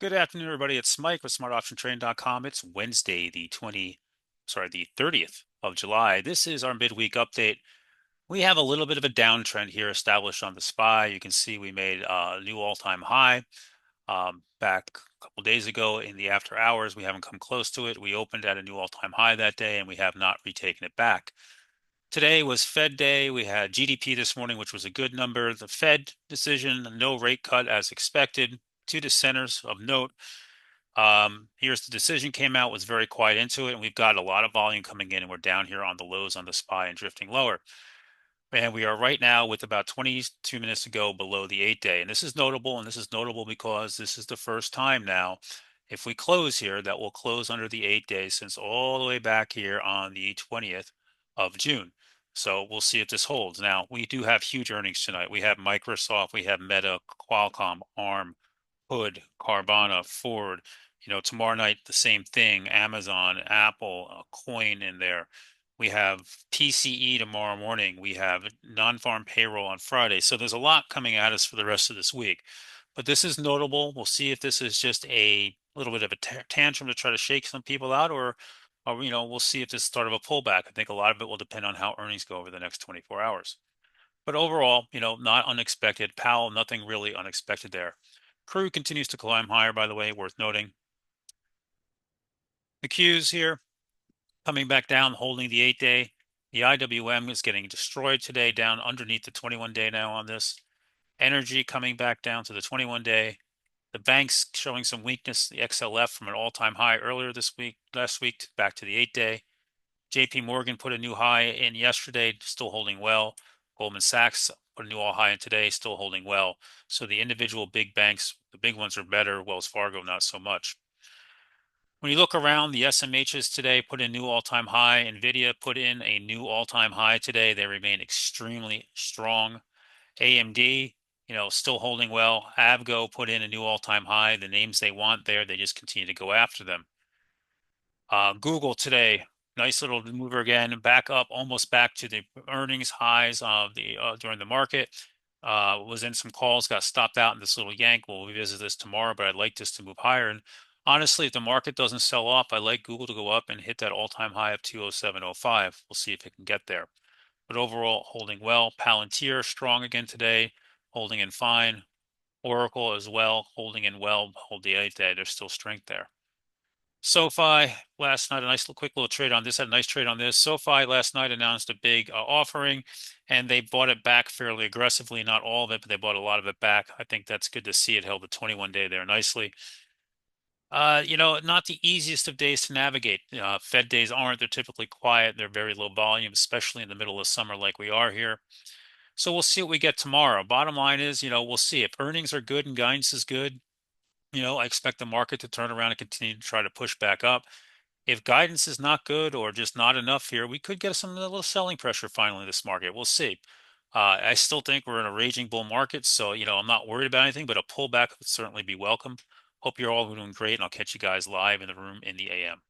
Good afternoon, everybody. It's Mike with smartoptiontraining.com. It's Wednesday, the 30th of July. This is our midweek update. We have a little bit of a downtrend here established on the SPY. You can see we made a new all-time high back a couple days ago in the after hours. We haven't come close to it. We opened at a new all-time high that day, and we have not retaken it back. Today was Fed day. We had GDP this morning, which was a good number. The Fed decision, no rate cut as expected. Two dissenters of note. Here's the decision came out, was very quiet into it, and we've got a lot of volume coming in, and we're down here on the lows on the SPY and drifting lower. And we are right now with about 22 minutes to go below the 8-day. And this is notable, and this is notable because this is the first time now, if we close here, that will close under the 8-day since all the way back here on the 20th of June. So we'll see if this holds. Now, we do have huge earnings tonight. We have Microsoft, we have Meta, Qualcomm, ARM, Hood, Carvana, Ford. Tomorrow night, the same thing, Amazon, Apple, Coin in there. We have PCE tomorrow morning. We have non-farm payroll on Friday. So there's a lot coming at us for the rest of this week. But this is notable. We'll see if this is just a little bit of a tantrum to try to shake some people out, or we'll see if this is start of a pullback. I think a lot of it will depend on how earnings go over the next 24 hours. But overall, not unexpected. Powell, nothing really unexpected there. Crude continues to climb higher, by the way, worth noting. The Qs here coming back down, holding the 8-day. The IWM is getting destroyed today, down underneath the 21-day now on this. Energy coming back down to the 21-day. The banks showing some weakness. The XLF from an all-time high earlier last week, back to the 8-day. JP Morgan put a new high in yesterday, still holding well. Goldman Sachs put a new all high in today, still holding well. So the individual big banks, the big ones are better. Wells Fargo, not so much. When you look around, the SMHs today put in new all-time high. NVIDIA put in a new all-time high today. They remain extremely strong. AMD, still holding well. AVGO put in a new all-time high. The names they want there, they just continue to go after them. Google today, nice little mover again, back up, almost back to the earnings highs of the during the market. Was in some calls, got stopped out in this little yank. We'll revisit this tomorrow, but I'd like this to move higher. And honestly, if the market doesn't sell off, I like Google to go up and hit that all-time high of 207.05. We'll see if it can get there. But overall, holding well. Palantir strong again today, holding in fine. Oracle as well, holding in well. Hold the 8-day. There's still strength there. SOFI last night, quick little trade on this. Had a nice trade on this. SOFI last night announced a big offering, and they bought it back fairly aggressively. Not all of it, but they bought a lot of it back. I think that's good to see. It held the 21-day there nicely. Not the easiest of days to navigate. Fed days aren't. They're typically quiet. They're very low volume, especially in the middle of summer like we are here. So we'll see what we get tomorrow. Bottom line is, we'll see. If earnings are good and guidance is good, I expect the market to turn around and continue to try to push back up. If guidance is not good or just not enough here, we could get some little selling pressure finally in this market. We'll see. I still think we're in a raging bull market, so I'm not worried about anything, but a pullback would certainly be welcome. Hope you're all doing great, and I'll catch you guys live in the room in the AM.